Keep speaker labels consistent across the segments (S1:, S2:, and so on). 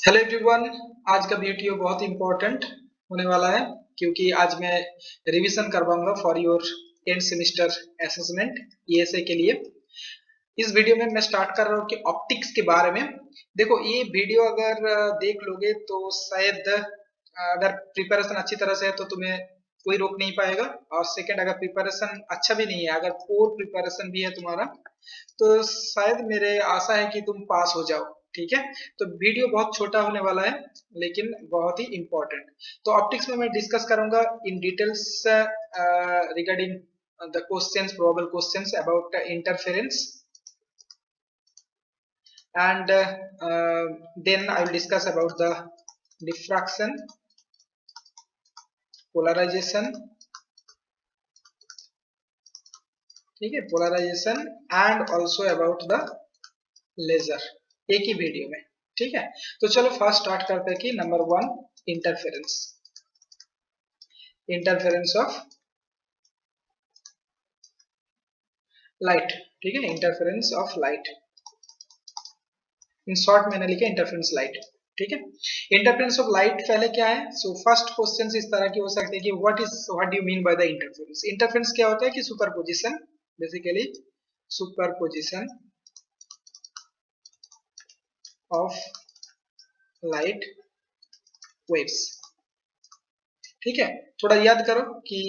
S1: Hello everyone. आज का video बहुत इंपॉर्टेंट होने वाला है क्योंकि आज मैं रिवीजन करवाऊंगा for your end semester assessment ESA के लिए। इस वीडियो में मैं स्टार्ट कर रहा हूँ कि ऑप्टिक्स के बारे में। देखो, ये वीडियो अगर देख लोगे तो शायद अगर प्रिपरेशन अच्छी तरह से है तो तुम्हें कोई रोक नहीं पाएगा, और सेकंड, अगर प्रिपरेशन अच्छा भी नहीं है, अगर पोर प्रिपरेशन भी है तुम्हारा, तो शायद मेरे आशा है कि तुम पास हो जाओ। ठीक है, तो वीडियो बहुत छोटा होने वाला है लेकिन बहुत ही इंपॉर्टेंट। तो ऑप्टिक्स में मैं डिस्कस करूंगा in details regarding the questions, probable questions about interference, and then I will discuss about the diffraction, polarization, ठीक है, polarization and also about the laser, एक ही वीडियो में। ठीक है, तो चलो फर्स्ट स्टार्ट करते हैं कि number one, interference. Interference of light. ठीक है, interference of light, in short मैंने लिखा इंटरफेरेंस लाइट। ठीक है, इंटरफेरेंस ऑफ लाइट पहले क्या है। सो फर्स्ट क्वेश्चन इस तरह के हो सकते हैं कि what do you mean by the interference. Interference क्या होता है कि superposition, basically superposition of light waves. ठीक है, थोड़ा याद करो कि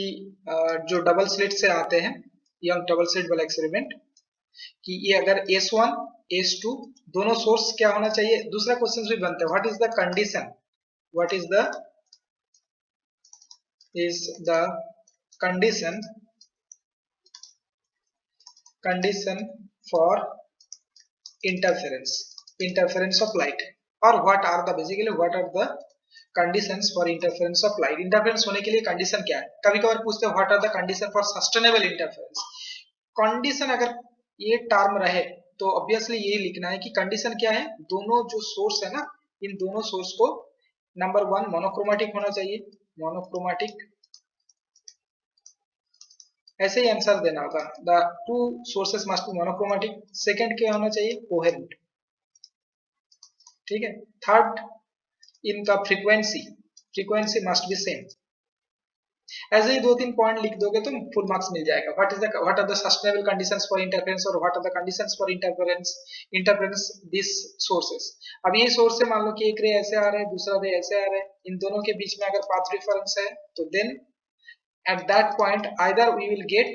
S1: जो डबल स्लिट से आते हैं, यंग डबल स्लिट वाला एक्सपेरिमेंट, कि ये अगर S1 S2 दोनों सोर्स क्या होना चाहिए। दूसरा क्वेश्चन भी बनता है, what is the condition, what is the condition for interference of light, or what are the basically what are the conditions for interference of light। Interference होने के लिए कंडीशन क्या है। कभी कभार पूछते हैं what are the condition for sustainable interference. Condition अगर ये टर्म रहे तो ऑब्वियसली ये लिखना है कि कंडीशन क्या है। दोनों जो सोर्स है ना, इन दोनों सोर्स को नंबर वन मोनोक्रोमेटिक होना चाहिए, मोनोक्रोमेटिक, ऐसे ही आंसर देना होगा। The two sources must be monochromatic. Second क्या होना चाहिए, कोहेरेंट। ठीक है, थर्ड, इनका फ्रीक्वेंसी मस्ट बी सेम। ऐसे ही दो तीन पॉइंट लिख दोगे तो फुल मार्क्स मिल जाएगा। What are the sustainable conditions for interference, और what are the conditions for interference this sources. अब ये सोर्स से मान लो कि एक रे ऐसे आ रहा है, दूसरा रे ऐसे आ रहा है, इन दोनों के बीच में अगर पाथ डिफरेंस है तो then at that point either we will get,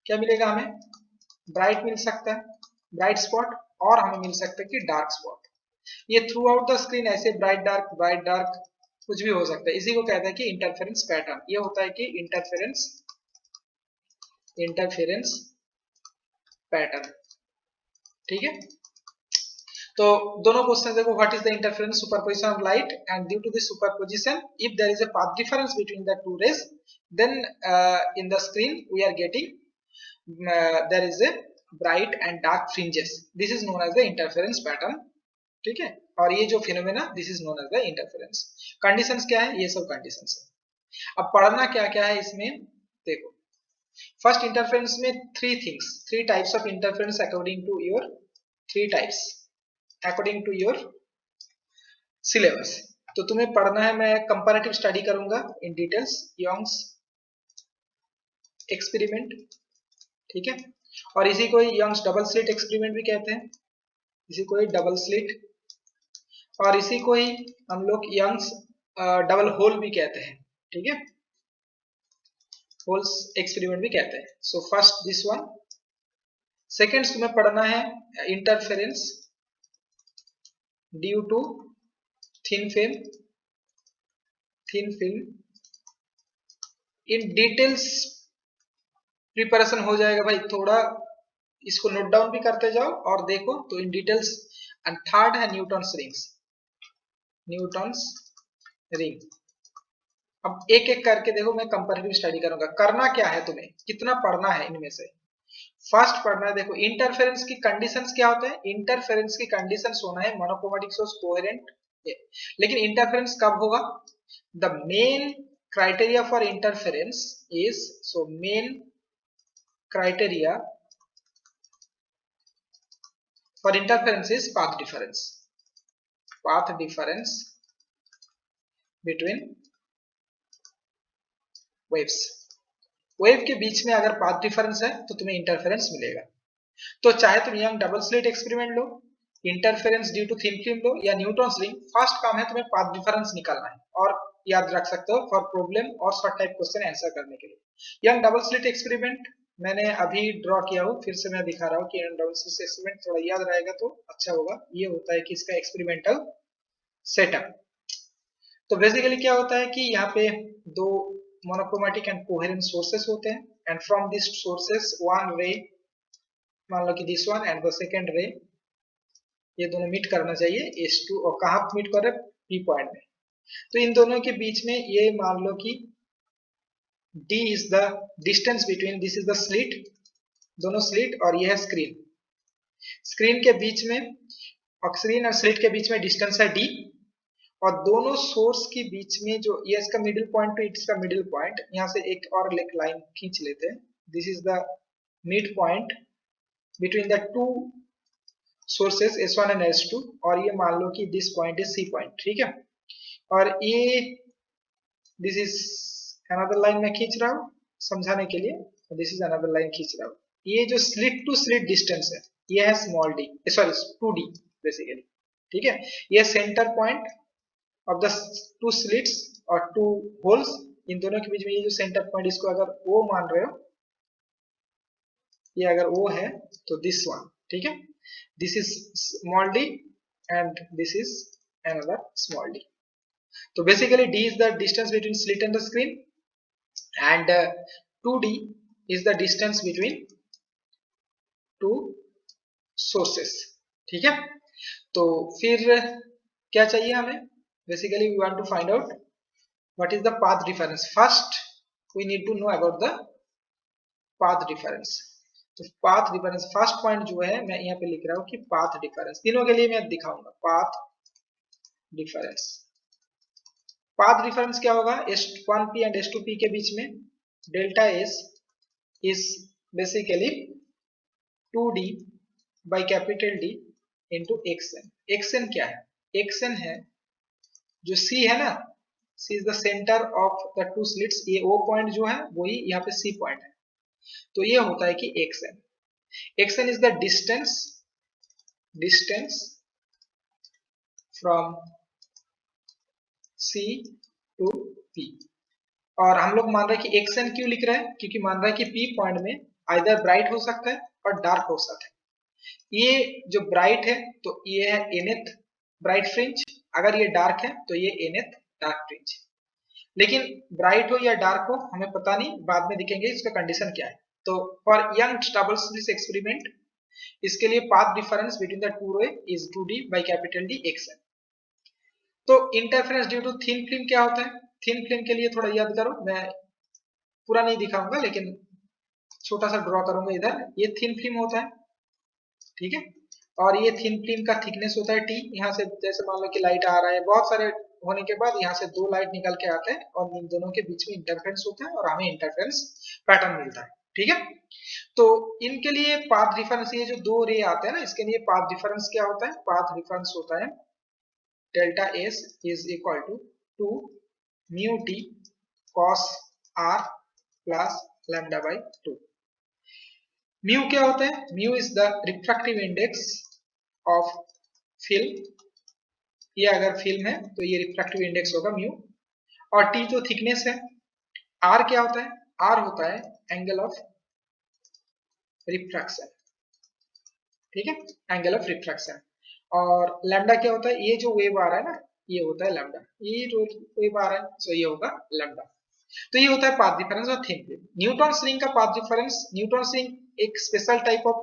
S1: क्या मिलेगा हमें, ब्राइट मिल सकता है, ब्राइट स्पॉट, और हमें मिल सकता है कि डार्क स्पॉट। ये थ्रू आउट द स्क्रीन ऐसे ब्राइट डार्क कुछ भी हो सकता है। इसी को कहते हैं कि इंटरफेरेंस पैटर्न। ये होता है कि इंटरफेरेंस पैटर्न। ठीक है, तो दोनों क्वेश्चन देखो, what is the interference, superposition of light, and due to this superposition if there is a path difference between the two rays, then in the screen we are getting there is a bright and dark fringes. This is known as the interference pattern. ठीक है, और ये जो phenomena, this is known as the interference. Conditions क्या है, ये सब conditions है। अब पढ़ना क्या क्या है इसमें, देखो। फर्स्ट, इंटरफेरेंस में three types of interference according to your, three types according to your syllabus. तो तुम्हें पढ़ना है, मैं कंपैरेटिव स्टडी करूंगा इन डिटेल्स, यंग्स एक्सपेरिमेंट। ठीक है, और इसी को यंग्स डबल स्लिट एक्सपेरिमेंट भी कहते हैं, इसी को ही डबल स्लिट, और इसी को ही हम लोग यंग्स डबल होल भी कहते हैं। ठीक है, होल्स एक्सपेरिमेंट भी कहते हैं। So first this one. Second, तुम्हें पढ़ना है interference due to thin film in details. Preparation हो जाएगा भाई, थोड़ा इसको नोट डाउन भी करते जाओ और देखो तो इन डिटेल्स। एंड थर्ड है न्यूटन्स रिंग। अब एक एक करके देखो, मैं कंपैरेटिव स्टडी करूंगा। करना क्या है, तुम्हें कितना पढ़ना है इनमें से। फर्स्ट पढ़ना है, देखो इंटरफेरेंस की कंडीशंस क्या होता है। इंटरफेरेंस की कंडीशंस होना है मोनोक्रोमेटिक सोर्स, कोहेरेंट। लेकिन इंटरफेरेंस कब होगा, the main criteria for interference is, so main criteria for interference is path difference. path difference between waves. Wave के बीच में अगर पाथ डिफरेंस है तो तुम्हें इंटरफेरेंस मिलेगा. तो चाहे तुम यंग डबल स्लिट एक्सपेरिमेंट लो, interference due to thin film लो या न्यूटन्स रिंग, फर्स्ट काम है तुम्हें पाथ डिफरेंस निकालना है और याद रख सकते हो फॉर प्रॉब्लम और शॉर्ट टाइप क्वेश्चन आंसर करने के लिए. यंग डबल स्लिट एक्सपेरिमेंट मैंने अभी ड्रॉ किया हूँ, फिर से मैं दिखा रहा हूँ कि यंग डबल स्लिट एक्सपेरिमेंट थोड़ा याद रहेगा तो अच्छा होगा. ये होता है कि इसका एक्सपेरिमेंटल सेटअप. तो बेसिकली क्या होता है कि यहाँ पे दो मोनोक्रोमेटिक एंड कोहेरेंट सोर्सेस होते हैं and from this sources one रे, मान लो कि this one and the second रे, ये दोनों मीट करना चाहिए S2 और कहाँ मीट कर रहे हैं P पॉइंट में. तो इन दोनों के बीच में ये मान लो कि D is the distance between, this is the slit, दोनों स्लिट और ये है स्क्रीन. स्क्रीन के बीच में और स्क्रीन और स्लिट के बीच में डिस्टेंस है D और दोनों सोर्स के बीच में जो ये इसका मिडिल पॉइंट टू इसका मिडिल पॉइंट, यहाँ से एक और लाइन खींच लेते हैं. This is the mid point between the to sources S1 and S2 और ये मान लो कि this point is C point. ठीक है, और ये दिस इज अनदर लाइन मैं खींच रहा हूँ समझाने के लिए, दिस इज अनदर लाइन खींच रहा हूँ. ये जो स्लिट टू स्लिट डिस्टेंस है ये है small d, sorry 2d basically. ठीक है, ये centre point of the two slits और टू होल्स, इन दोनों के बीच में ये जो सेंटर पॉइंट, इसको अगर O मान रहे हो, ये अगर O है तो दिस वन. ठीक है, this is small d and this is another small d. So basically d is the distance between slit and the screen and 2d is the distance between two sources. ठीक है, तो फिर क्या चाहिए हमें, basically we want to find out what is the path difference. First we need to know about the path difference. तो path difference first point जो है मैं यहाँ पे लिख रहा हूँ कि पाथ डिफरेंस, तीनों के लिए मैं दिखाऊंगा पाथ डिफरेंस. पाथ डिफरेंस क्या होगा, S1P एंड S2P के बीच में delta S is basically 2D by capital D into XN. XN क्या है, XN है जो C है ना, C is the centre of the two slits. ये O पॉइंट जो है वही यहाँ पे C पॉइंट है, तो ये होता है कि XN. XN is the distance from C to P. और हम लोग मान रहे हैं कि XN क्यों लिख रहे हैं, क्योंकि मान रहे हैं कि P पॉइंट में आइदर ब्राइट हो सकता है और डार्क हो सकता है. ये जो ब्राइट है तो ये है nth ब्राइट फ्रिंज, अगर ये डार्क है तो ये nth डार्क फ्रिंज. लेकिन ब्राइट हो या डार्क हो हमें पता नहीं, बाद में दिखेंगे इसका कंडीशन क्या है. तो for Young double slit experiment इसके लिए path difference between the two ray is 2D by capital D XN. तो interference due to thin film क्या होता है, थिन फिल्म के लिए थोड़ा याद करो, मैं पूरा नहीं दिखाऊंगा लेकिन छोटा सा ड्रॉ करूंगा इधर. ये थिन फिल्म होता है, ठीक है, और ये थिन फिल्म का थिकनेस होता है T. यहाँ से जैसे मान लो कि लाइट आ रहा है, बहुत सारे होने के बाद यहाँ से दो लाइट निकल के आते हैं और इन दोनों के बीच में इंटरफेरेंस होता है और हमें इंटरफेरेंस पैटर्न मिलता है. ठीक है, तो इनके लिए पाथ डिफरेंस, ये जो दो रे आते हैं ना, इसके लिए पाथ डिफरेंस क्या होता है, पाथ डिफरेंस होता है delta S is equal to 2 mu T cos R plus lambda by 2. Mu क्या होता है, mu is the refractive index of film. ये अगर फिल्म है तो ये रिफ्रैक्टिव इंडेक्स होगा म्यू, और T जो थिकनेस है. R क्या होता है, R होता है एंगल ऑफ रिफ्रैक्शन. ठीक है, एंगल ऑफ रिफ्रैक्शन. और लैम्डा क्या होता है, ये जो वेव आ रहा है ना ये होता है लैम्डा, ये जो वेव आ रहा है तो ये होगा लैम्डा. तो ये होता है पाथ डिफरेंस और थिन फिल्म. न्यूटन्स रिंग का पाथ डिफरेंस, न्यूटन्स रिंग एक special type of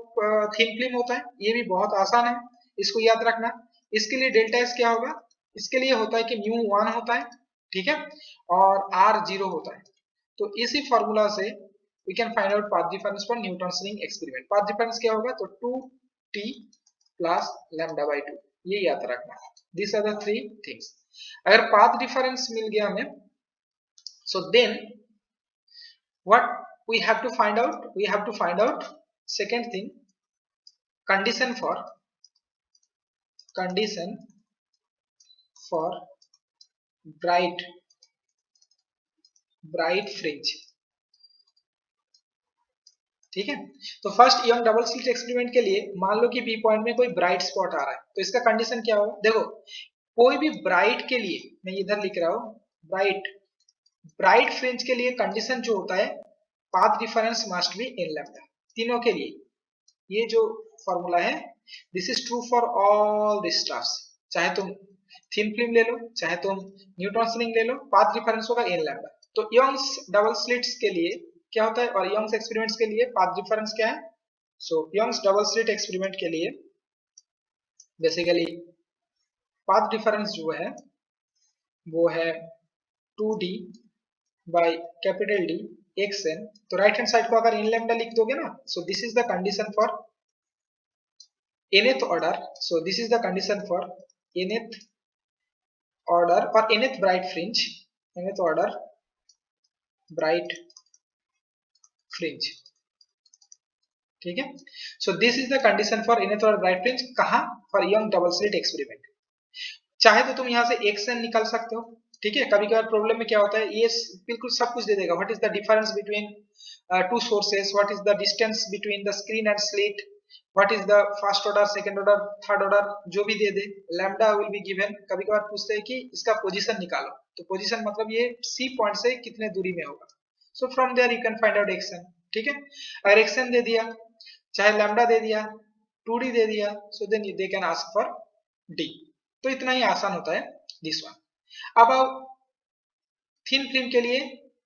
S1: thin film होता है, ये भी बहुत आसान है, इसको याद रखना. इसके लिए डेल्टा S क्या होगा, इसके लिए होता है कि म्यू 1 होता है, ठीक है, और R 0 होता है. तो इसी फॉर्मूला से we can find out path difference for Newton's ring experiment. path difference क्या होगा, तो 2T plus lambda by 2, ये याद रखना. These are the three things. अगर path difference मिल गया हमें, so then what we have to find out, we have to find out second thing, condition for bright fringe. ठीक है, तो first young double slit experiment के लिए मान लो कि बी पॉइंट में कोई ब्राइट स्पॉट आ रहा है, तो इसका कंडीशन क्या होगा? देखो कोई भी ब्राइट के लिए, मैं इधर लिख रहा हूं ब्राइट फ्रिंज के लिए कंडीशन जो होता है path difference must be in lambda, तीनों के लिए। ये जो फॉर्मूला है this is true for all the staffs, चाहे तुम थिन फिल्म ले लो चाहे तुम न्यूटन रिंग ले लो, पाथ डिफरेंस होगा इन लैम्डा। तो यंग्स डबल स्लिट्स के लिए क्या होता है और यंग्स एक्सपेरिमेंट्स के लिए पाथ डिफरेंस क्या है? सो यंग्स डबल स्लिट एक्सपेरिमेंट के लिए बेसिकली पाथ डिफरेंस जो है वो है 2d by capital D xn। तो राइट हैंड साइड को अगर इन लैम्डा लिख दोगे ना, so this is the condition for nth order, so this is the condition for nth order or nth bright fringe, nth order bright fringe। ठीक है, so this is the condition for nth order bright fringe, कहां? for young double slit experiment। चाहे तो तुम यहां से xn निकाल सकते हो। ठीक है, कभी कभार प्रॉब्लम में क्या होता है ये बिल्कुल सब कुछ दे देगा, what is the difference between two sources, what is the distance between the screen and slit, what is the first order second order third order, जो भी दे दे। Lambda will be given. कभी कभार पूछते हैं कि इसका पोजीशन निकालो, तो पोजीशन मतलब ये सी पॉइंट से कितने दूरी में होगा, so from there you can find out x n. ठीक है, अगर एक्सन दे दिया चाहे लैम्डा दे दिया 2d दे दिया, so then they can ask for d। तो इतना ही आसान होता है दिस वन। अब थिन फिल्म के लिए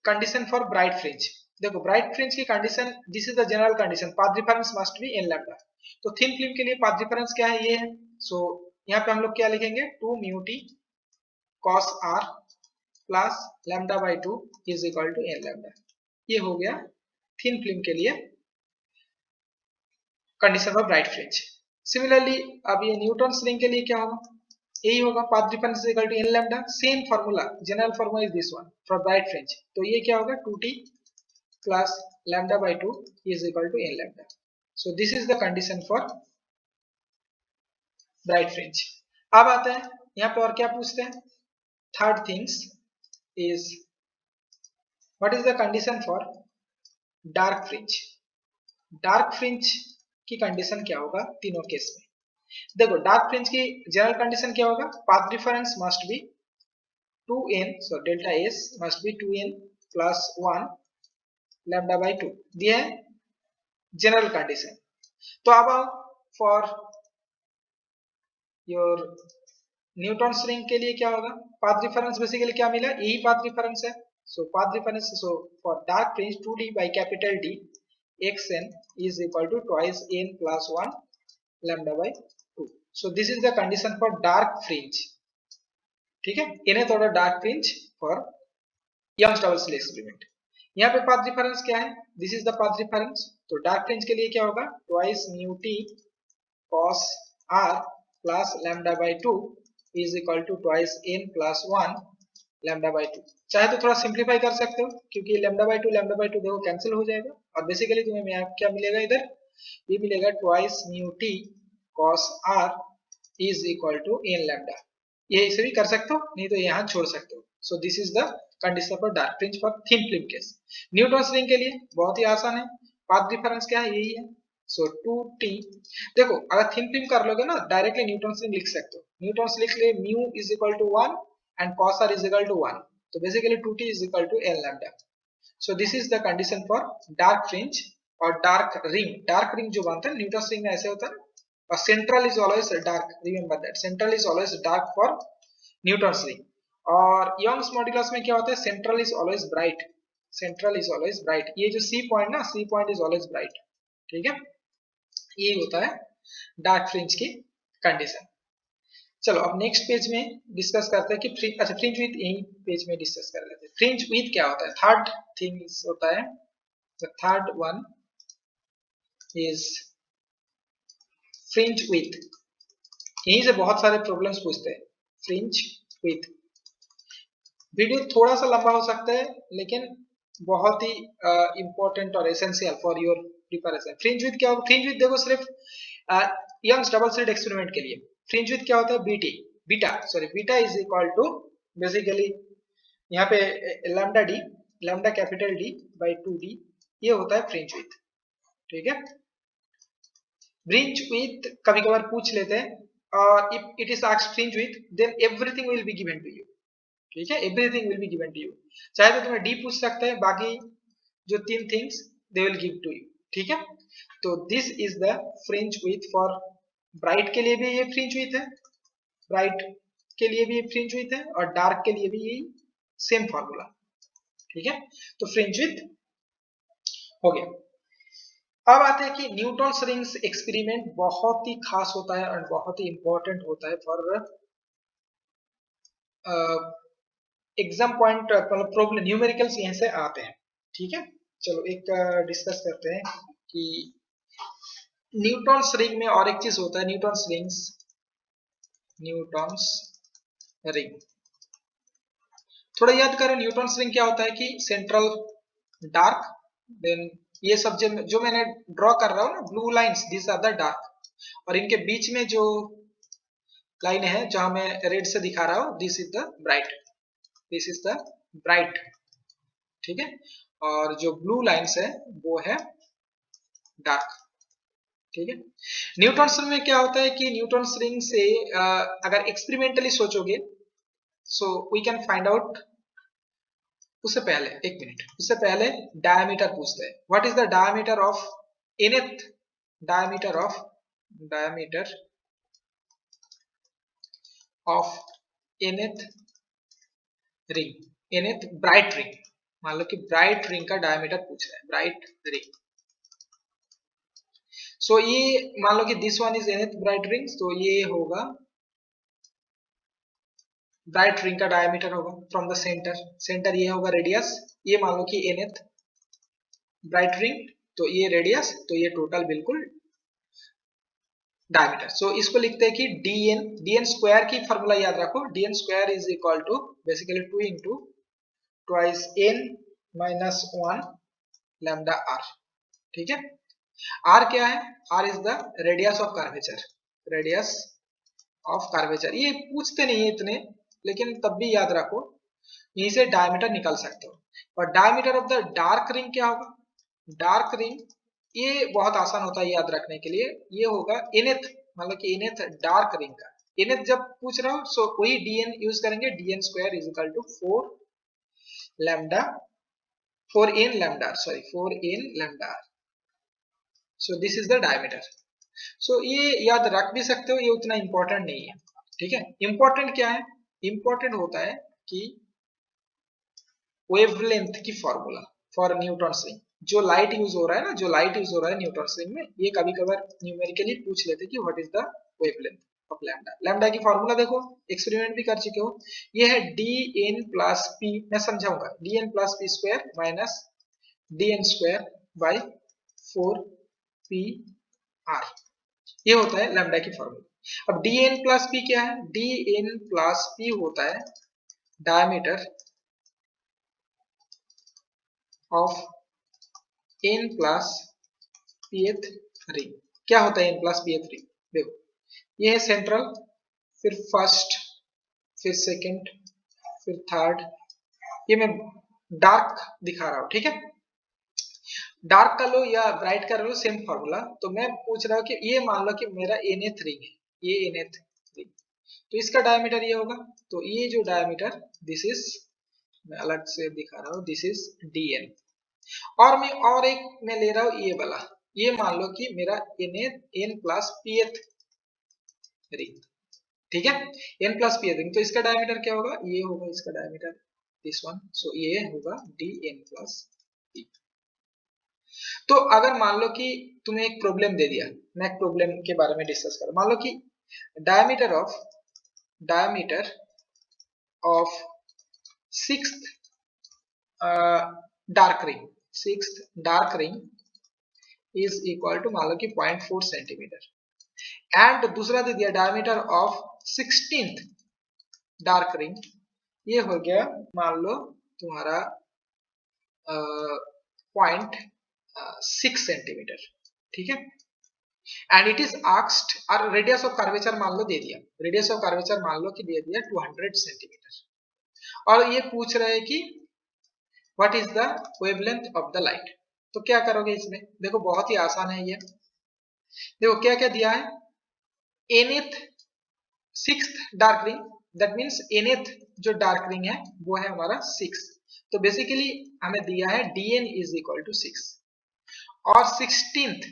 S1: कंडीशन फॉर ब्राइट फ्रिंज, देखो ब्राइट फ्रिंज की condition this is the general condition, path difference must be in lambda. तो थिन फिल्म के लिए पाथ डिफरेंस क्या है? ये है। सो यहाँ पे हम लोग क्या लिखेंगे 2 mu t cos r plus lambda by 2 is equal to n lambda. ये हो गया थिन फिल्म के लिए condition for bright fringe. Similarly अब ये न्यूटन रिंग के लिए क्या होगा? यही होगा, path difference is equal to n lambda. Same formula, general formula is this one for bright fringe. तो ये क्या होगा 2t plus lambda by 2 is equal to n lambda. So this is the condition for bright fringe। अब आते हैं यहाँ पे और क्या पूछते हैं? Third things is what is the condition for dark fringe। Dark fringe की कंडीशन क्या होगा तीनों केस में? देखो डार्क फ्रिंज की जनरल कंडीशन क्या होगा? Path difference must B 2n, so delta s must be 2n plus 1 lambda by 2, दिया है जनरल कंडीशन। तो अब फॉर योर न्यूटन रिंग के लिए क्या होगा? पाथ डिफरेंस बेसिकली क्या मिला? यही पाथ डिफरेंस है। So path difference, so for dark fringe 2d by capital D xn is equal to twice n plus 1 lambda by 2। so this is the condition for dark fringe। ठीक है, nth order dark fringe for Young's double slit experiment। यहाँ पे path difference क्या है? This is the path difference. तो dark fringe के लिए क्या होगा? Twice mu t cos r plus lambda by 2 is equal to twice n plus 1 lambda by 2। चाहे तो थोड़ा सिंप्लीफाई कर सकते हो क्योंकि लैम्डा बाय 2 देखो कैंसिल हो जाएगा और बेसिकली तुम्हें क्या मिलेगा इधर? ये मिलेगा twice mu t cos r is equal to n lambda. ये इसे भी कर सकते हो, नहीं तो यहाँ छोड़ सकते हो। सो this is the condition for dark fringe for thin film case. Newton ring के लिए बहुत ही आसान है, पाथ डिफरेंस क्या है? यही है। सो 2t, देखो अगर थिन फिल्म कर लोगे ना डायरेक्टली न्यूटन रिंग लिख सकते हो। न्यूटन लिख लिए mu is equal to 1 and cos r is equal to 1, तो basically 2t is equal to n lambda. So this is the condition for dark fringe और डार्क रिंग। डार्क रिंग जो बनता है न्यूटन रिंग में ऐसे होता है ना, और central is always dark, remember that central is always dark for Newton's ring। और Young's modulus में क्या होता है? central is always bright, central is always bright। ये जो C point ना, C point is always bright। ठीक है, ये होता है डार्क फ्रिंज की कंडीशन। चलो अब नेक्स्ट पेज में डिस्कस करते हैं कि अच्छा फ्रिंज विथ यही पेज में डिस्कस कर लेते हैं। फ्रिंज विथ क्या होता है? थर्ड थिंग होता है, the third one is fringe with. यहीं से बहुत सारे प्रॉब्लम्स पूछते हैं। फ्रिंज विथ वीडियो थोड़ा सा लंबा हो सकता है लेकिन बहुत ही इंपॉर्टेंट और essential for your preparation. Fringe with क्या होगा? फ्रिंज विथ देखो सिर्फ यंग्स डबल स्लिट एक्सपेरिमेंट के लिए फ्रिंज विथ क्या होता है? बीटी। Beta is equal to basically यहाँ पे lambda capital D by 2d, ये होता है फ्रिंज विड्थ। ठीक है, फ्रिंज विड्थ कभी कभार पूछ लेते हैं और if it is asked fringe width then everything will be given to you. ठीक है, everything will be given to you, चाहे तो तुम्हें डी पूछ सकते हैं, बाकी जो 3 things they will give to you. ठीक है, तो this is the fringe width for bright के लिए भी ये फ्रिंज विड्थ है, ब्राइट के लिए भी ये फ्रिंज विड्थ है और डार्क के लिए भी यही सेम फॉर्मूला। ठीक है, तो फ्रिंज विड्थ हो गया। अब आते हैं कि न्यूटन्स रिंग्स एक्सपेरिमेंट बहुत ही खास होता है और बहुत ही इंपॉर्टेंट होता है फॉर एग्जाम पॉइंट, मतलब प्रॉब्लम न्यूमेरिकल्स यहीं से आते हैं। ठीक है, चलो एक डिस्कस करते हैं कि न्यूटन्स रिंग में और एक चीज होता है, न्यूटन्स रिंग। थोड़ा याद करो न्यूटन्स रिंग क्या होता है कि सेंट्रल डार्क, देन ये सब जो मैंने ड्रॉ कर रहा हूँ ना blue lines, this are the dark, और इनके बीच में जो लाइन है जहां मैं रेड से दिखा रहा हूँ, दिस इज द ब्राइट। ठीक है, और जो ब्लू लाइंस है वो है डार्क। ठीक है, न्यूटन्स रिंग में क्या होता है कि न्यूटन्स रिंग से अगर एक्सपेरिमेंटली सोचोगे so we can find out. उससे पहले एक मिनट, उससे पहले डायमीटर पूछते हैं। What is the diameter of nth diameter of nth ring, nth bright ring. मान लो कि ब्राइट रिंग का डायमीटर पूछ रहा है, ब्राइट रिंग। सो ये मान लो कि this one is nth bright ring, तो ये होगा ब्राइट रिंग का डायमीटर होगा फ्रॉम द सेंटर ये होगा रेडियस, ये मान लो कि nth ब्राइट रिंग, तो ये रेडियस, तो ये टोटल बिल्कुल डायमीटर। सो इसको लिखते हैं कि dn स्क्वायर की फॉर्मूला याद रखो, dn square is equal to basically 2 into twice n minus 1 lambda r। ठीक है, r क्या है, r is the radius of curvature. ये पूछते नहीं है इतने, लेकिन तब भी याद रखो, यहीं से डायमीटर निकाल सकते हो। और diameter of the dark ring क्या होगा, डार्क रिंग ये बहुत आसान होता है याद रखने के लिए, ये होगा nth, मतलब कि nth डार्क रिंग का nth जब पूछ रहा हो सो वही dn यूज करेंगे, dn square is equal to 4n lambda। So this is the diameter. So ये याद रख भी सकते हो, ये उतना इंपॉर्टेंट नहीं है। ठीक है, इंपॉर्टेंट क्या है, इंपॉर्टेंट होता है कि वेवलेंथ की फॉर्मूला फॉर न्यूटन्स रिंग। जो लाइट यूज हो रहा है न्यूटन्स रिंग में, ये कभी कभार न्यूमेरिकली पूछ लेते कि what is the wavelength of lambda की फॉर्मूला देखो, एक्सपेरिमेंट भी कर चुके हो, ये है dn प्लस p, मैं समझाऊंगा, dn plus p square minus dn square by 4pr, ये होता है लैम्डा की फॉर्मूला। अब dn प्लस p क्या है, dn प्लस p होता है diameter of n plus pth ring. क्या होता है n प्लस pth रिंग, देखो ये है सेंट्रल, फिर फर्स्ट, फिर सेकंड, फिर थर्ड, ये मैं डार्क दिखा रहा हूं। ठीक है, डार्क कर लो या ब्राइट कर लो सेम फॉर्मूला। तो मैं पूछ रहा हूँ कि ये मान लो कि मेरा nth रिंग है, ये nth रिंग, तो इसका डायमीटर ये होगा, तो ये जो डायमीटर दिस इज, मैं अलग से दिखा रहा हूँ, दिस इज dn। और मैं और एक मैं ले रहा हूँ ये वाला, ये मान लो कि मेरा n प्लस pth रिंग। ठीक है, n प्लस pth रिंग, तो इसका डायमीटर क्या होगा, ये होगा इसका डायमीटर दिस वन, सो ये होगा dn प्लस p। तो अगर मान लो कि तुम्हें एक प्रॉब्लम दे दिया, मैं एक प्रॉब्लम के बारे में डिस्कस कर, मान लो कि diameter of sixth dark ring is equal to मान लो कि 0.4 सेंटीमीटर, एंड दूसरा दे दिया diameter of 16th dark ring, ये हो गया मान लो तुम्हारा 0.6 सेंटीमीटर। ठीक है, एंड इट इज आस्क्ड, और रेडियस ऑफ कर्वेचर मान लो दे दिया, रेडियस ऑफ कर्वेचर मान लो कि दे दिया 200 सेंटीमीटर, और ये पूछ रहे हैं कि what is the wavelength of the light. तो क्या करोगे इसमें, देखो बहुत ही आसान है ये। देखो क्या क्या दिया है, nth sixth dark ring, that means nth जो डार्क रिंग है वो है हमारा 6। तो बेसिकली हमें दिया है dn इज इक्वल टू 6, और 16th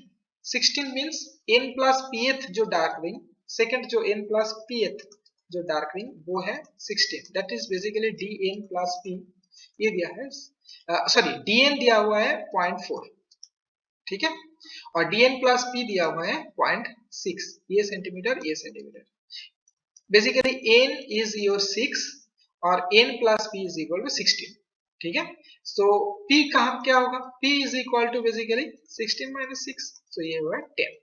S1: means n plus pth जो डार्क रिंग, सेकंड जो n प्लस pth जो डार्क रिंग वो है 16, that is basically dn plus p, ये दिया है सॉरी dn दिया हुआ है 0.4, ठीक है, और dn प्लस p दिया हुआ है 0.6, ये सेंटीमीटर ये centimetre. Basically n is your 6 और n plus p is equal to 16, ठीक है। सो p कहाँ क्या होगा, p is equal to basically 16 minus 6, तो ये हुआ 10।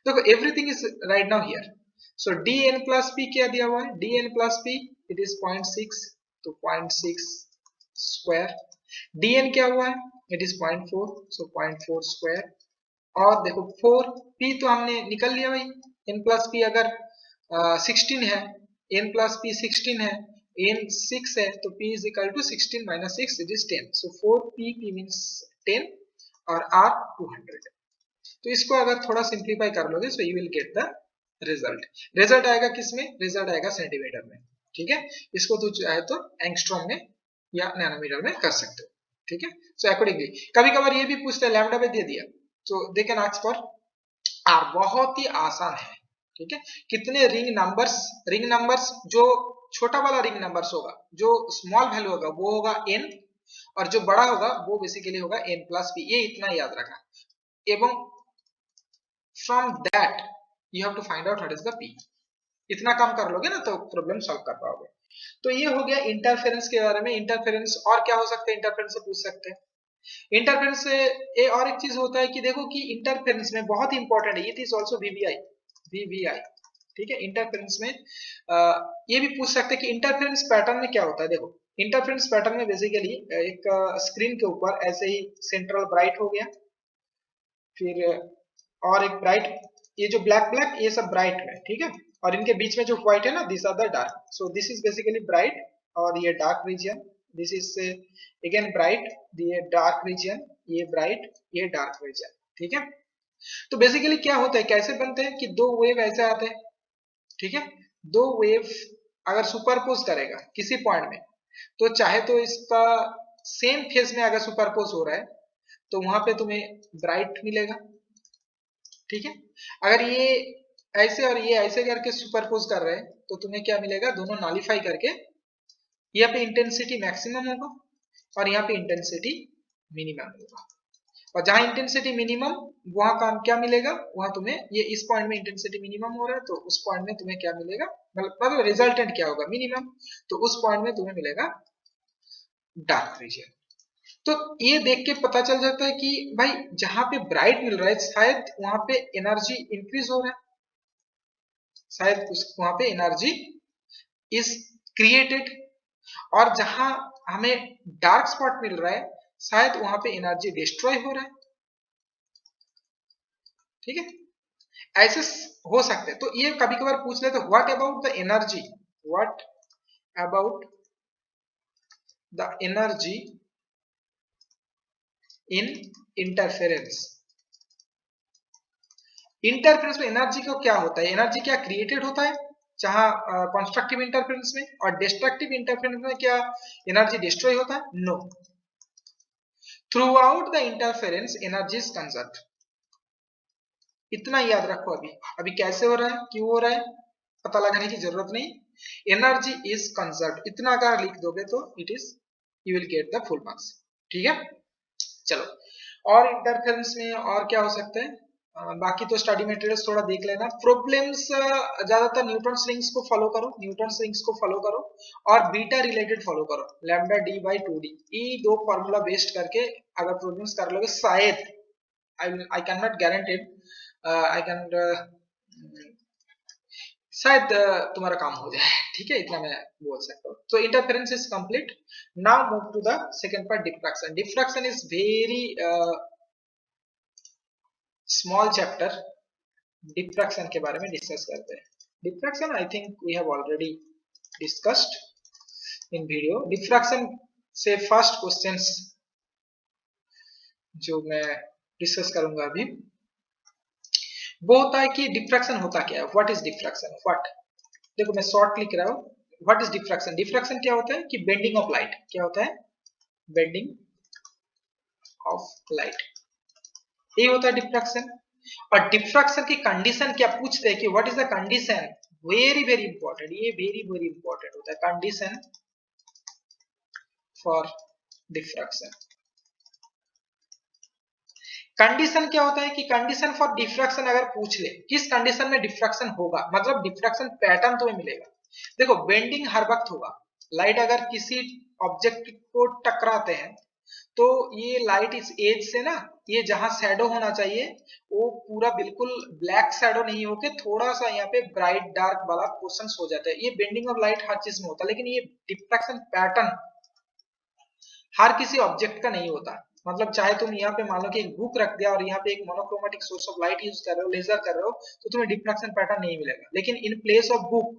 S1: देखो everything is right now here, so dn plus p क्या दिया हुआ है, dn plus p it is 0.6, तो 0.6 स्क्वायर, dn क्या हुआ है, इट इज 0.4, सो 0.4 स्क्वायर, और देखो 4 p तो हमने निकल लिया भाई, n प्लस p अगर 16 है, n प्लस p 16 है, n 6 है, तो p is equal to 16 minus 6 it is 10, so 4p, p means 10 और r 200। तो इसको अगर थोड़ा सिंप्लीफाई कर लोगे so you will get the result. Result आएगा किसमें, रिजल्ट आएगा सेंटीमीटर में, ठीक है। इसको तो चाहे तो एंगस्ट्रॉम में या नैनोमीटर में कर सकते हो, ठीक है। सो अकॉर्डिंगली कभी कभार ये भी पूछते हैं लैम्डा में दे दिया, so they can ask for R, बहुत ही आसान है, ठीक है। कितने रिंग नंबर्स जो छोटा वाला रिंग नंबर्स होगा, जो स्मॉल वैल्यू होगा वो होगा n, और जो बड़ा होगा वो बेसिकली होगा n प्लस p, ये इतना याद रखना, एवं from that you have to find out what is the p। इतना काम कर लोगे ना तो प्रॉब्लम सॉल्व कर पाओगे। तो ये हो गया इंटरफेरेंस के बारे में। इंटरफेरेंस और क्या हो सकता है, इंटरफेरेंस से पूछ सकते हैं। इंटरफेरेंस से और एक चीज होता है कि देखो कि इंटरफेरेंस में बहुत ही इंपॉर्टेंट है, इट इज आल्सो वीवीआई, ठीक है। इंटरफेरेंस में ये भी पूछ सकते हैं कि इंटरफेरेंस पैटर्न में क्या होता है। देखो इंटरफेरेंस पैटर्न में बेसिकली एक स्क्रीन के ऊपर ऐसे ही सेंट्रल ब्राइट हो गया, फिर और एक ब्राइट, ये जो ब्लैक ब्लैक ये सब ब्राइट है, ठीक है, और इनके बीच में जो व्हाइट है ना, this are the dark, so this is basically bright और ये dark region, this is again bright, ये डार्क रीजन, ये ब्राइट, ये डार्क रीजन, ठीक है। तो बेसिकली क्या होता है, कैसे बनते हैं कि दो वेव ऐसे आते हैं, ठीक है। दो वेव अगर सुपरपोज करेगा किसी पॉइंट में, तो चाहे तो इसका सेम फेज में अगर सुपरपोज हो रहा है तो वहां पे तुम्हें ब्राइट मिलेगा, ठीक है। अगर ये ऐसे और ये ऐसे करके सुपरपोज कर रहे हैं तो तुम्हें क्या मिलेगा, दोनों नॉलिफाई करके यहाँ पे इंटेंसिटी मैक्सिमम होगा और यहाँ पे इंटेंसिटी मिनिमम होगा, और जहां इंटेंसिटी मिनिमम वहां का क्या मिलेगा, वहां तुम्हें ये इस पॉइंट में इंटेंसिटी मिनिमम हो रहा है तो उस पॉइंट में तुम्हें क्या मिलेगा, मतलब रिजल्टेंट क्या होगा, मिनिमम, तो उस पॉइंट में तुम्हें मिलेगा डार्क रीजन। तो ये देख के पता चल जाता है कि भाई जहां पे ब्राइट मिल रहा है शायद वहां पे एनर्जी इंक्रीज हो रहा है, शायद वहां पे एनर्जी इज क्रिएटेड, और जहां हमें डार्क स्पॉट मिल रहा है शायद वहां पे एनर्जी डिस्ट्रॉय हो रहा है, ठीक है। ऐसे हो सकते हैं। तो ये कभी कभार पूछ लेते, what about the energy, what about the energy in interference. Interference में एनर्जी को क्या होता है, एनर्जी क्या क्रिएटेड होता है जहां कंस्ट्रक्टिव इंटरफेरेंस में, और डिस्ट्रक्टिव इंटरफेरेंस में क्या एनर्जी डिस्ट्रॉय होता है, no. Throughout the interference energy is conserve, इतना याद रखो। अभी अभी कैसे हो रहा है, क्यों हो रहा है, पता लगाने की जरूरत नहीं, एनर्जी इज कंजर्व, इतना अगर लिख दोगे तो it is, you will get the full marks, ठीक है। चलो और इंटरफेरेंस में और क्या हो सकता है, बाकी तो स्टडी मटेरियल्स थोड़ा देख लेना। प्रॉब्लम्स ज्यादातर न्यूटन्स रिंग्स को फॉलो करो, न्यूटन्स रिंग्स को फॉलो करो, और बीटा रिलेटेड फॉलो करो, लैम्डा डी बाई 2d, ये दो फॉर्मूला बेस्ड करके अगर प्रॉब्लम्स कर लोगे शायद, I can not guaranteed, I can शायद तुम्हारा काम हो जाए, ठीक है, इतना मैं बोल सकता हूँ। तो interference is complete. Now move to the second part, diffraction. Diffraction is very small chapter, diffraction के बारे में डिस्कस करते हैं। Diffraction I think we have already discussed in video. Diffraction से फर्स्ट क्वेश्चंस जो मैं डिस्कस करूंगा अभी वो होता है कि डिफ्रैक्शन होता क्या है, व्हाट इज डिफ्रैक्शन, व्हाट। देखो मैं शॉर्ट लिख रहा हूँ, व्हाट इज डिफ्रैक्शन। डिफ्रैक्शन क्या होता है कि बेंडिंग ऑफ लाइट। क्या होता है? बेंडिंग ऑफ लाइट, ये होता है डिफ्रैक्शन। और डिफ्रैक्शन की कंडीशन क्या पूछते हैं कि what is the condition, very very important, ये वेरी वेरी इंपॉर्टेंट होता है, कंडीशन फॉर डिफ्रैक्शन। कंडीशन क्या होता है कि कंडीशन फॉर डिफ्रैक्शन अगर पूछ ले किस कंडीशन में डिफ्रैक्शन होगा, मतलब डिफ्रैक्शन पैटर्न तुम्हें मिलेगा। देखो बेंडिंग हर वक्त होगा, लाइट अगर किसी ऑब्जेक्ट को टकराते हैं तो ये लाइट इस एज से ना, ये जहां शैडो होना चाहिए वो पूरा बिल्कुल ब्लैक शैडो नहीं होके थोड़ा सा यहाँ पे ब्राइट डार्क वाला पोर्शंस हो जाता है। ये बेंडिंग ऑफ लाइट हर चीज में होता है, लेकिन ये डिफ्रैक्शन पैटर्न हर किसी ऑब्जेक्ट का नहीं होता। मतलब चाहे तुम यहाँ पे मान लो कि एक बुक रख दिया और यहाँ पे एक monochromatic source of light use कर रहे हो, लेजर कर रहे हो, तो तुम्हें डिफ्रैक्शन पैटर्न नहीं मिलेगा। लेकिन इन प्लेस ऑफ बुक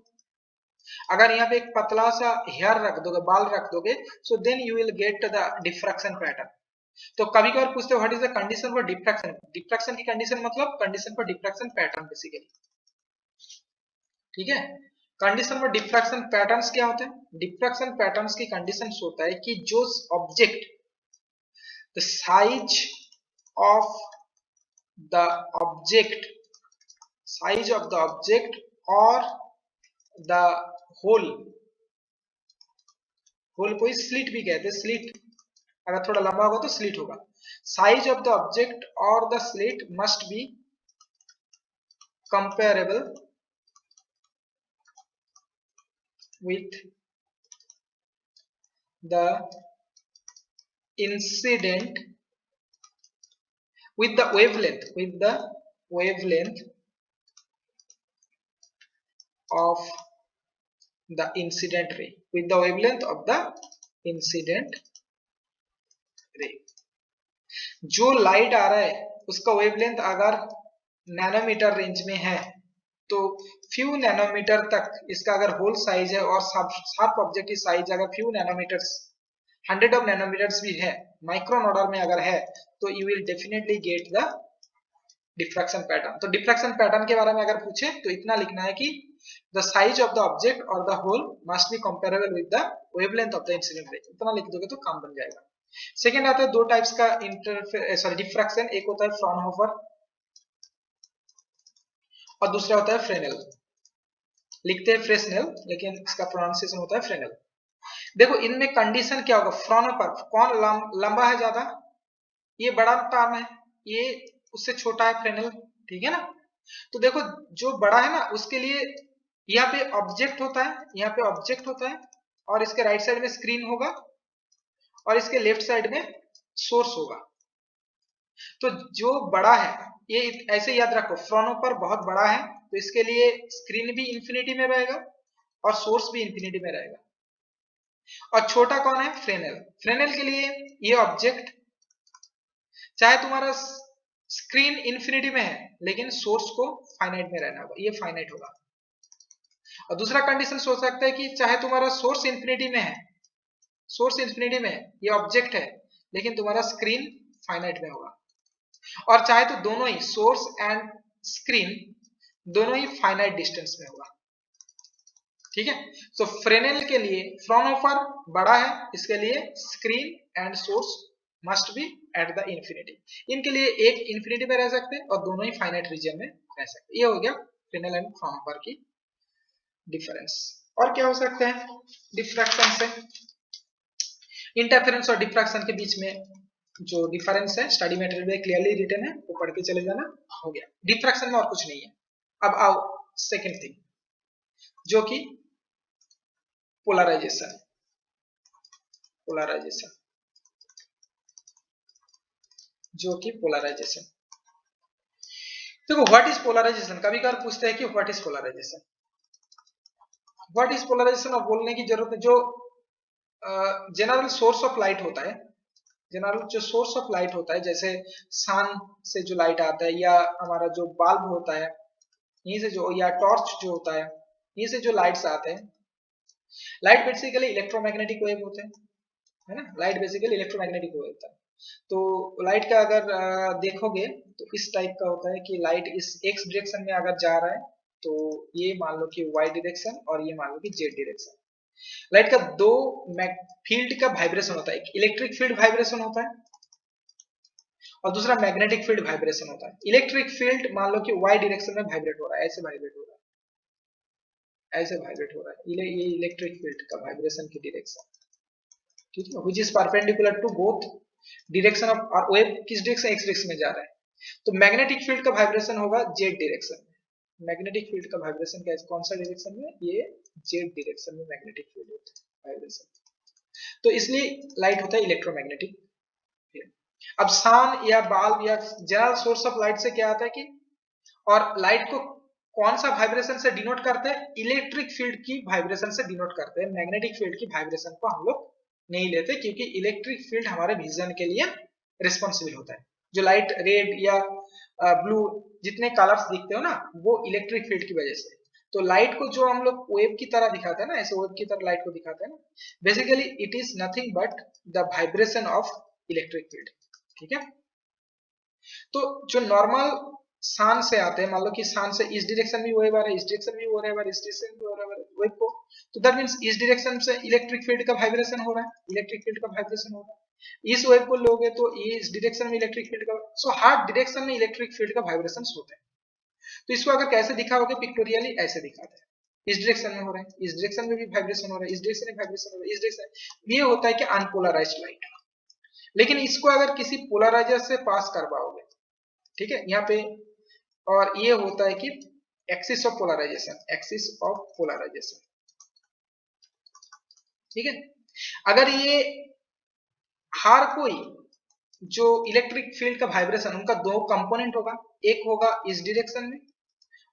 S1: अगर यहाँ पे एक पतला सा हेयर रख दोगे, बाल रख दोगे, so then you will get the diffraction pattern. तो कभी कभार पूछते हो what is the condition for diffraction. Diffraction की कंडीशन मतलब condition for diffraction pattern basically, ठीक है। कंडीशन फॉर डिफ्रैक्शन पैटर्न्स क्या होते हैं? डिफ्रैक्शन पैटर्न्स की कंडीशन होता है कि जो object the size of the object, size of the object or the hole, hole कोई स्लिट भी कहते हैं, स्लिट अगर थोड़ा लंबा होगा तो स्लिट होगा। साइज ऑफ द ऑब्जेक्ट और the slit must be comparable with the incident, with the wavelength, with the wavelength of the incident ray, with the wavelength of the incident ray। जो light आ रहा है उसका wavelength अगर nanometre range में है तो few nanometre तक इसका अगर होल साइज है और शार्प ऑब्जेक्ट की साइज अगर फ्यू नैनोमीटर्स, 100 ऑफ नैनोमीटर्स भी है, माइक्रोन ऑर्डर में अगर है, तो you will definitely get the diffraction pattern. तो डिफ्रैक्शन पैटर्न के बारे में अगर पूछे तो इतना लिखना है कि the size of the object और the hole must be comparable with the wavelength of the incident ray. इतना लिख दोगे तो काम बन जाएगा। सेकेंड आता है दो टाइप्स का डिफ्रैक्शन, एक होता है फ्रॉनहोफर और दूसरा होता है फ्रेनेल। लिखते हैं फ्रेस्नेल लेकिन इसका प्रोनाउंसिएशन होता है फ्रेनेल। देखो इनमें कंडीशन क्या होगा, फ्रॉनहोफर कौन लंबा है ज्यादा, ये बड़ा टर्म है, ये उससे छोटा है फ्रेनेल, ठीक है ना। तो देखो जो बड़ा है ना उसके लिए यहाँ पे ऑब्जेक्ट होता है, यहाँ पे ऑब्जेक्ट होता है और इसके राइट साइड में स्क्रीन होगा और इसके लेफ्ट साइड में सोर्स होगा। तो जो बड़ा है ये ऐसे याद रखो, फ्रॉनहोफर बहुत बड़ा है तो इसके लिए स्क्रीन भी इंफिनिटी में रहेगा और सोर्स भी इंफिनिटी में रहेगा। और छोटा कौन है? फ्रेनेल। फ्रेनेल के लिए ये ऑब्जेक्ट चाहे तुम्हारा स्क्रीन इंफिनिटी में है लेकिन सोर्स को फाइनाइट में रहना होगा, ये फाइनाइट होगा। और दूसरा कंडीशन सोच सकता है कि चाहे तुम्हारा सोर्स इंफिनिटी में है, सोर्स इंफिनिटी में है, ये ऑब्जेक्ट है, लेकिन तुम्हारा स्क्रीन फाइनाइट में होगा। और चाहे तो दोनों ही सोर्स एंड स्क्रीन दोनों ही फाइनाइट डिस्टेंस में होगा, ठीक है। तो फ्रेनेल के लिए फ्रॉनहोफर बड़ा है, इसके लिए screen and source must be at the infinity. इनके लिए एक इंफिनिटी में रह सकते हैं और दोनों ही फाइनाइट रीजन में रह सकते हैं। ये हो गया फ्रेनेल एंड फ्रॉनहोफर की डिफरेंस। और क्या हो सकते हैं डिफ्रैक्शन से? इंटरफेरेंस और डिफ्रैक्शन के बीच में जो डिफरेंस है स्टडी मटेरियल में क्लियरली रिटन है, वो पढ़ के चले जाना। हो गया, डिफ्रैक्शन में और कुछ नहीं है। अब आओ सेकेंड थिंग जो कि पोलराइजेशन। पोलराइजेशन जो कि पोलराइजेशन, देखो व्हाट इज पोलराइजेशन। कभी कभार पूछते हैं कि what is polarization. What is polarization अब बोलने की जरूरत है। जो जनरल सोर्स ऑफ लाइट होता है, जनरल जो सोर्स ऑफ लाइट होता है, जैसे सन से जो लाइट आता है या हमारा जो बल्ब होता है यहीं से जो, या टॉर्च जो होता है, यहीं से जो लाइट्स आते हैं, लाइट बेसिकली इलेक्ट्रोमैग्नेटिक वेव होते हैं, है ना, लाइट बेसिकली इलेक्ट्रोमैग्नेटिक वेव होता है। तो लाइट का अगर देखोगे तो इस टाइप का होता है कि लाइट इस एक्स डायरेक्शन में अगर जा रहा है तो ये मान लो कि वाई डायरेक्शन और ये मान लो कि जेड डायरेक्शन। लाइट का दो फील्ड का वाइब्रेशन होता है, एक इलेक्ट्रिक फील्ड वाइब्रेशन होता है और दूसरा मैग्नेटिक फील्ड वाइब्रेशन होता है। इलेक्ट्रिक फील्ड मान लो कि वाई डायरेक्शन में वाइब्रेट हो रहा है, ऐसे वाइब्रेट हो रहा है, ऐसे वाइब्रेट हो रहा है, ये इलेक्ट्रिक फील्ड का वाइब्रेशन की डायरेक्शन, ठीक है, which is perpendicular to both direction of, और वेव किस डायरेक्शन, एक्स डायरेक्शन में जा रहा है। तो मैग्नेटिक फील्ड का वाइब्रेशन होगा जेड डायरेक्शन में। मैग्नेटिक फील्ड का वाइब्रेशन कौन सा डायरेक्शन में, ये जेड डायरेक्शन में मैग्नेटिक फील्ड होता है वाइब्रेशन। तो इसलिए लाइट होता है इलेक्ट्रोमैग्नेटिक फील्ड। अब सन या बल्ब या जनरल सोर्स ऑफ लाइट से क्या आता है कि, और लाइट को कौन सा वाइब्रेशन से डिनोट करते हैं, इलेक्ट्रिक फील्ड की वाइब्रेशन से डिनोट करते हैं। मैग्नेटिक फील्ड की वाइब्रेशन को हम लोग नहीं लेते, क्योंकि इलेक्ट्रिक फील्ड हमारे विजन के लिए रिस्पॉन्सिबल होता है। जो लाइट रेड या ब्लू जितने कलर्स दिखते हो ना, वो इलेक्ट्रिक फील्ड की वजह से। तो लाइट को जो हम लोग वेव की तरह दिखाते हैं ना, ऐसे वेव की तरह लाइट को दिखाते हैं ना, basically it is nothing but the vibration of electric field, ठीक है। तो जो नॉर्मल सन से आते हैं, मान लो कि सन से इस डायरेक्शन में वेव आ रहा है, इस डायरेक्शन में हो रहा है, इस डायरेक्शन में हो रहा है वेव को, तो दैट मींस इस डायरेक्शन से इलेक्ट्रिक फील्ड का वाइब्रेशन हो रहा है, इलेक्ट्रिक फील्ड का वाइब्रेशन हो रहा है। इस वेव को लोगे तो इस डायरेक्शन में इलेक्ट्रिक फील्ड का, सो हर डायरेक्शन में इलेक्ट्रिक फील्ड का वाइब्रेशंस होते हैं। तो इसको अगर कैसे दिखाओगे पिक्टोरियली, ऐसे दिखाते हैं, इस डायरेक्शन में हो रहा है, इस डायरेक्शन में भी वाइब्रेशन हो रहा है, इस डायरेक्शन में वाइब्रेशन हो रहा है, इस डायरेक्शन। ये होता है कि अनपोलराइज्ड लाइट। लेकिन इसको अगर किसी पोलराइजर से पास करवाओगे, ठीक है, यहाँ पे, और ये होता है कि axis of polarization, axis of polarization, ठीक है। अगर ये हर कोई जो इलेक्ट्रिक फील्ड का वाइब्रेशन, उनका दो कंपोनेंट होगा, एक होगा इस डायरेक्शन में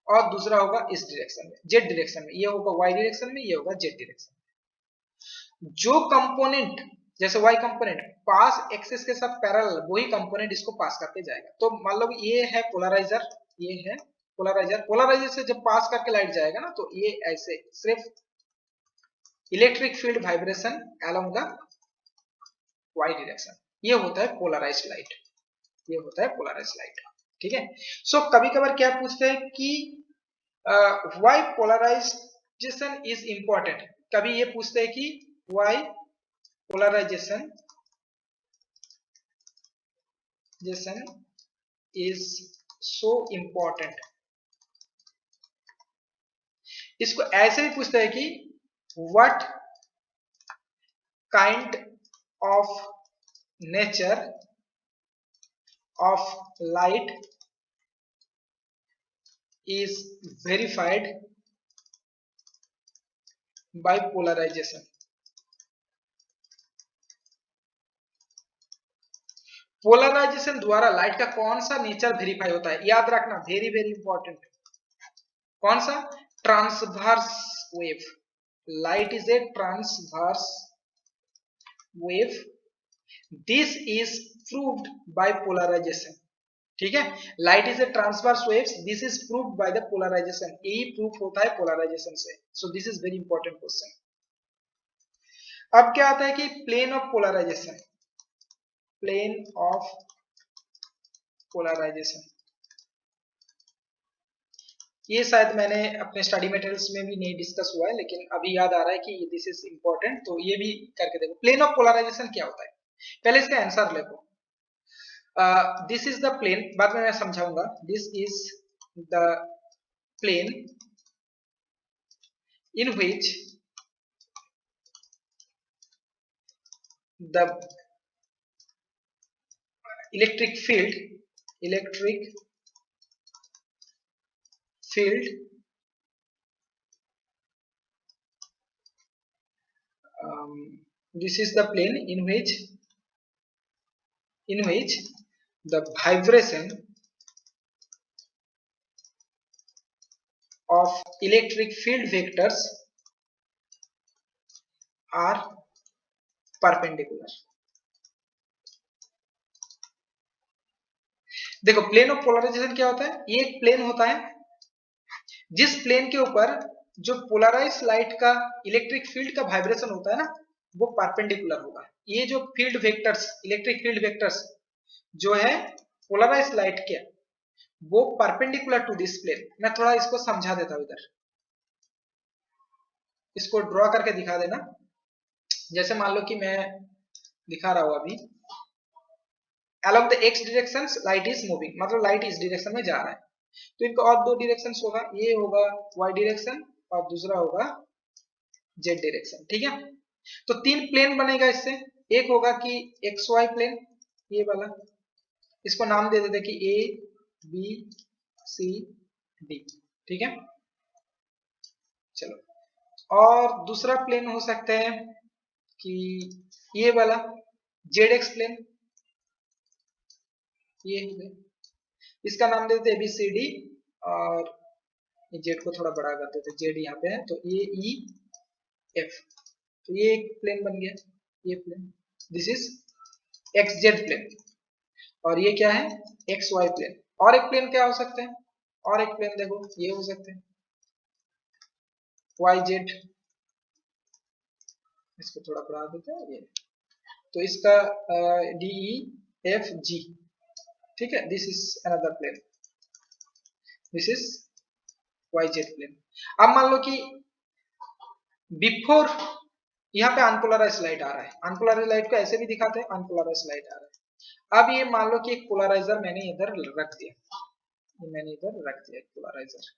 S1: और दूसरा होगा इस डायरेक्शन में, जेड डायरेक्शन में, ये होगा वाई डायरेक्शन में, ये होगा जेड डायरेक्शन में। जो कंपोनेंट जैसे वाई कंपोनेंट पास एक्सिस के साथ पैरेलल, वही कंपोनेंट इसको पास करके जाएगा। तो मान लो ये है पोलराइजर, ये है पोलराइजर, पोलराइजर से जब पास करके लाइट जाएगा ना, तो ये ऐसे सिर्फ electric field vibration along the y direction, ये होता है पोलराइज्ड लाइट, ये होता है पोलराइज्ड लाइट, ठीक है। सो कभी कभार क्या पूछते हैं कि व्हाई पोलराइजेशन इज इंपॉर्टेंट, कभी ये पूछते हैं कि why polarization is so important. इसको ऐसे भी पूछते हैं कि what kind of nature of light is verified by polarization। Polarization द्वारा लाइट का कौन सा नेचर वेरीफाई होता है, याद रखना, वेरी वेरी इंपॉर्टेंट। कौन सा, transverse wave, light is a transverse wave, this is proved by polarization, ठीक है। Light is a transverse waves, this is proved by the polarization, यही प्रूफ होता है पोलराइजेशन से। So this is very important question. अब क्या आता है कि plane of polarization, plane of polarization, ये शायद मैंने अपने स्टडी मटेरियल्स में भी नहीं डिस्कस हुआ है, लेकिन अभी याद आ रहा है कि दिस इज इंपॉर्टेंट, तो ये भी करके देखो। प्लेन ऑफ पोलराइजेशन क्या होता है, पहले इसका आंसर देखो। दिस इज द प्लेन, बाद में मैं समझाऊंगा। This is the plane in which the electric field this is the plane in which the vibration of electric field vectors are perpendicular। देखो प्लेन ऑफ पोलराइजेशन क्या होता है, ये एक प्लेन होता है जिस प्लेन के ऊपर जो पोलराइज लाइट का इलेक्ट्रिक फील्ड का वाइब्रेशन होता है ना, वो परपेंडिकुलर होगा। ये जो field vectors, electric field vectors जो है पोलराइज लाइट के, वो परपेंडिकुलर टू दिस प्लेन। मैं थोड़ा इसको समझा देता हूं इधर, इसको ड्रॉ करके दिखा देना। जैसे मान लो कि मैं दिखा रहा हूं अभी, along the x directions light is moving, मतलब लाइट इस डायरेक्शन में जा रहा है। तो इनका और दो डायरेक्शन होगा, ये होगा y डायरेक्शन और दूसरा होगा z डायरेक्शन, ठीक है। तो तीन प्लेन बनेगा इससे, एक होगा कि xy प्लेन, ये वाला, इसको नाम दे देते कि a b c d, ठीक है। चलो, और दूसरा प्लेन हो सकता है कि ये वाला zx प्लेन, ये इसका नाम देते ए बी सी डी, और जेड को थोड़ा बड़ा कर देते, जेड यहाँ पे है तो ए ई एफ, तो ये एक प्लेन बन गया, ये plane, this is x z plane. और ये क्या है, एक्स वाई प्लेन। और एक प्लेन क्या हो सकते हैं, और एक प्लेन देखो ये हो सकते हैं वाई जेड, इसको थोड़ा बढ़ा देते हैं ये, तो इसका डी ई एफ जी, ठीक है। This is another plane, this is y z plane. अब मान लो कि बिफोर यहाँ पे अनपोलराइज लाइट आ रहा है, अनपोलराइज लाइट को ऐसे भी दिखाते हैं, अनपोलराइज लाइट आ रहा है। अब ये मान लो कि एक पोलराइजर मैंने इधर रख दिया, ये मैंने इधर रख दिया एक पोलराइजर,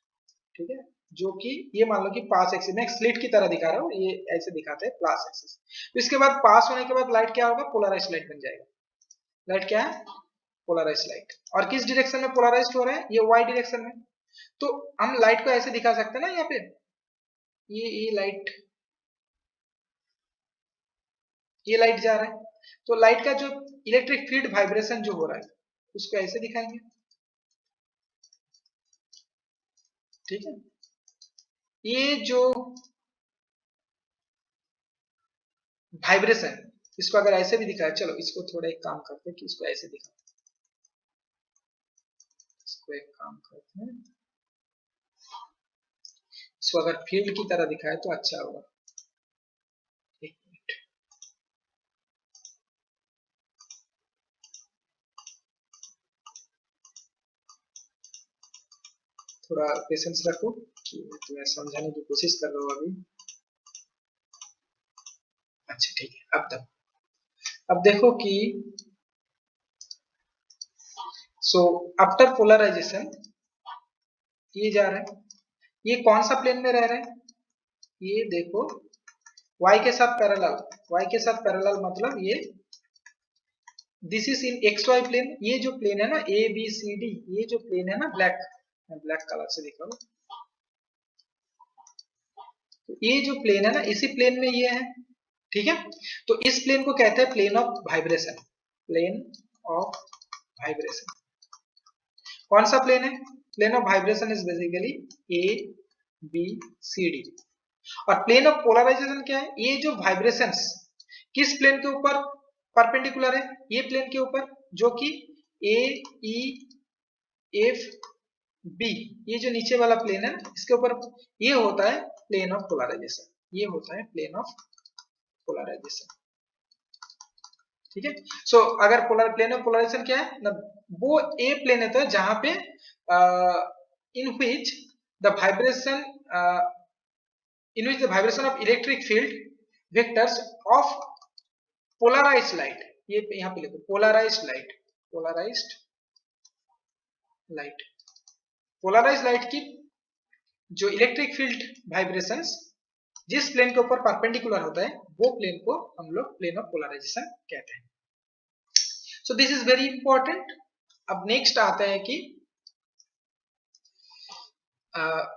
S1: ठीक है, जो कि ये मान लो कि पास एक्सिस में एक स्लिट की तरह दिखा रहा हूँ, ये ऐसे दिखाते हैं पास एक्सिस। तो इसके बाद पास होने के बाद लाइट क्या होगा, पोलराइज लाइट बन जाएगा। लाइट क्या है, पोलराइज लाइट। और किस डायरेक्शन में पोलराइज हो रहा है, ये वाई डायरेक्शन में। तो हम लाइट को ऐसे दिखा सकते हैं ना, यहाँ पे ये लाइट, ये लाइट जा रहा है, तो लाइट का जो इलेक्ट्रिक फील्ड वाइब्रेशन जो हो रहा है उसको ऐसे दिखाएंगे, ठीक है। ये जो वाइब्रेशन, इसको अगर ऐसे भी दिखाए, चलो इसको थोड़ा एक काम करते हैं कि इसको ऐसे दिखा, इसको एक काम करते हैं, इसको अगर फील्ड की तरह दिखाए तो अच्छा होगा। एक मिनट, थोड़ा पेशेंस रखो कि मैं तुम्हें समझाने की कोशिश कर रहा हूँ अभी। अच्छा ठीक है, अब देखो कि सो आफ्टर पोलराइजेशन ये जा रहा है, ये कौन सा प्लेन में रह रहा है, ये देखो y के साथ पैरेलल, y के साथ पैरेलल मतलब ये this is in x y plane. ये जो प्लेन है ना ए बी सी डी, ये जो प्लेन है ना ब्लैक, मैं ब्लैक कलर से दिखा रहा हूं, तो ये जो प्लेन है ना इसी प्लेन में ये है, ठीक है। तो इस प्लेन को कहते हैं plane of vibration, plane of vibration. कौन सा प्लेन है, plane of vibration is basically A B C D. और प्लेन ऑफ पोलराइजेशन क्या है, ये जो वाइब्रेशंस किस प्लेन के ऊपर परपेंडिकुलर है, ये प्लेन के ऊपर, जो कि ए ई एफ बी, ये जो नीचे वाला प्लेन है इसके ऊपर, ये होता है प्लेन ऑफ पोलराइजेशन, ये होता है प्लेन ऑफ पोलराइजेशन, ठीक है। सो अगर प्लेन ऑफ पोलराइजेशन क्या है ना, वो ए प्लेन है तो जहां पे in which the vibration in which the vibration of electric field vectors of polarized light, ये यहाँ पे लिखो polarized light, polarized light, polarized light की जो इलेक्ट्रिक फील्ड वाइब्रेशंस जिस प्लेन के ऊपर परपेंडिकुलर होता है वो प्लेन को हम लोग प्लेन ऑफ पोलराइजेशन कहते हैं। सो दिस इज वेरी इंपॉर्टेंट। अब नेक्स्ट आता है कि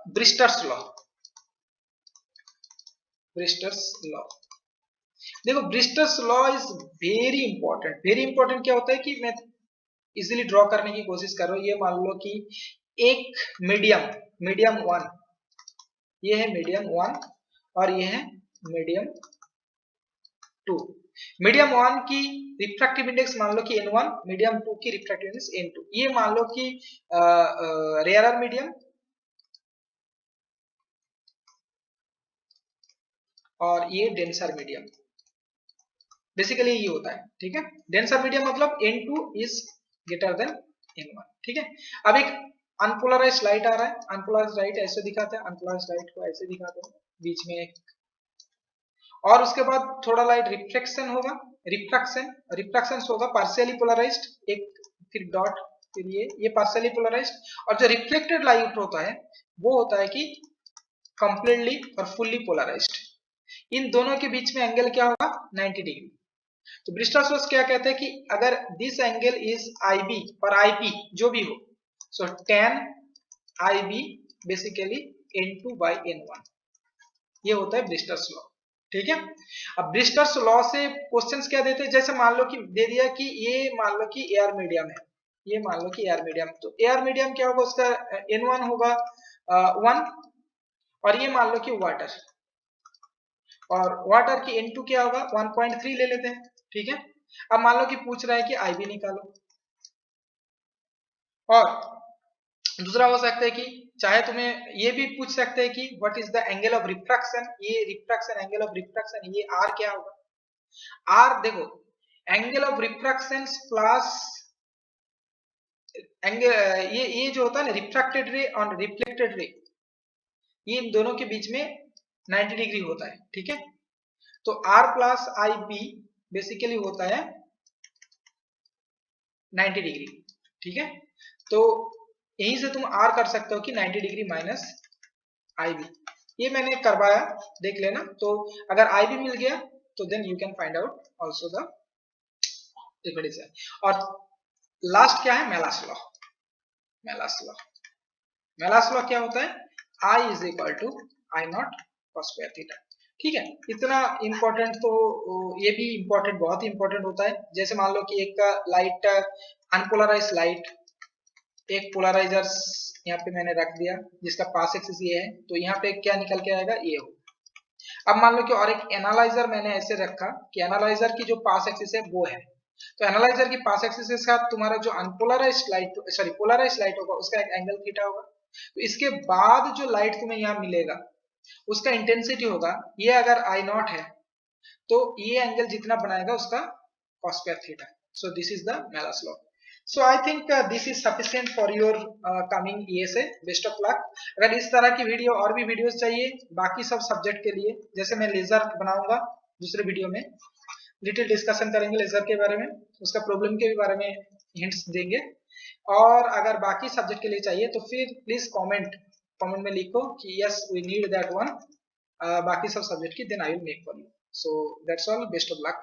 S1: ब्रिस्टर्स लॉ, ब्रिस्टर्स लॉ। देखो ब्रिस्टर्स law is very important, very important. क्या होता है कि मैं इजीली ड्रॉ करने की कोशिश कर रहा हूं, ये मान लो कि एक मीडियम, मीडियम वन, ये है मीडियम वन और ये है मीडियम टू। मीडियम वन की रिफ्रैक्टिव इंडेक्स मान लो कि n1, मीडियम टू की रिफ्रैक्टिव इंडेक्स n2। ये मान लो कि रेयरर मीडियम और ये डेंसर मीडियम, बेसिकली ये होता है, ठीक है। डेंसर मीडियम मतलब N2 is greater than N1, ठीक है। अब एक अनपोलराइज्ड लाइट आ रहा है, अनपोलराइज्ड लाइट ऐसे दिखाते हैं, अनपोलराइज्ड लाइट को ऐसे दिखाते हैं बीच में एक, और उसके बाद थोड़ा लाइट रिफ्लेक्शन होगा, रिफ्रैक्शन होगा, पार्शियली पोलराइज्ड, एक फिर डॉट, फिर ये पार्शियली पोलराइज्ड, और जो रिफ्लेक्टेड लाइट होता है वो होता है कि कंप्लीटली और फुल्ली पोलराइज्ड। इन दोनों के बीच में एंगल क्या होगा, 90 डिग्री। तो ब्रिस्टल्स लॉ क्या कहते हैं कि अगर दिस एंगल इज IB और IP जो भी हो, सो tan IB बेसिकली N2/N1, ये होता है ब्रिस्टल्स लॉ, ठीक है। अब ब्रिस्टल्स लॉ से क्वेश्चंस क्या देते हैं, जैसे मान लो कि दे दिया कि ये मान लो कि एयर मीडियम है, ये मान लो कि एयर मीडियम, तो एयर मीडियम क्या होगा, उसका N1 होगा 1, और ये मान लो कि वाटर, और वाटर की N2 क्या होगा 1.3 ले लेते हैं, ठीक है। अब मान लो कि पूछ रहा है कि IB निकालो, और दूसरा हो सकता है कि चाहे तुम्हें ये भी पूछ सकते हैं कि what is the angle of refraction, ये रिफ्रैक्शन, एंगल ऑफ रिफ्रैक्शन, ये R क्या होगा। R देखो, angle of refraction plus angle, ये जो होता है ना रिफ्रैक्टेड रे और रिफ्लेक्टेड रे, ये इन दोनों के बीच में 90 डिग्री होता है, ठीक है। तो R प्लस IB बेसिकली होता है 90 डिग्री, ठीक है। तो यहीं से तुम R कर सकते हो कि 90 डिग्री माइनस IB, ये मैंने करवाया, देख लेना। तो अगर IB मिल गया तो then you can find out also the reflection. और लास्ट क्या है, मेलास लॉ। मेलास लॉ क्या होता है, I is equal to I0 cos square theta, ठीक है। इतना इंपॉर्टेंट तो ये भी इंपॉर्टेंट, बहुत ही इंपॉर्टेंट होता है। जैसे मान लो कि एक लाइट अनपोलराइज लाइट, एक पोलराइजर यहाँ पे मैंने रख दिया जिसका पास एक्सिस ये है, तो यहाँ पे क्या निकल के आएगा, ये हो। अब मान लो कि और एक एनालाइजर मैंने ऐसे रखा कि एनालाइजर की जो पास एक्सिस है वो है, तो एनालाइजर की पास एक्सिस के साथ तुम्हारा जो unpolarized light, sorry polarized light होगा उसका एक एंगल थीटा होगा। तो इसके बाद जो लाइट तुम्हें यहाँ मिलेगा उसका इंटेंसिटी होगा, ये अगर I0 है तो ये एंगल जितना बनाएगा उसका cos square theta. So this is the MELAS law. So I think this is sufficient for your coming ESA। Best of luck. अगर इस तरह की वीडियो और भी वीडियोस चाहिए बाकी सब सब्जेक्ट के लिए, जैसे मैं लेजर बनाऊंगा दूसरे वीडियो में, डिटेल डिस्कशन करेंगे लेजर के बारे में, उसका प्रॉब्लम के भी बारे में हिंट्स देंगे। और अगर बाकी सब्जेक्ट के लिए चाहिए तो फिर प्लीज कमेंट में लिखो कि yes we need that one, बाकी सब सब्जेक्ट की, then I will make for you. So that's all, best of luck.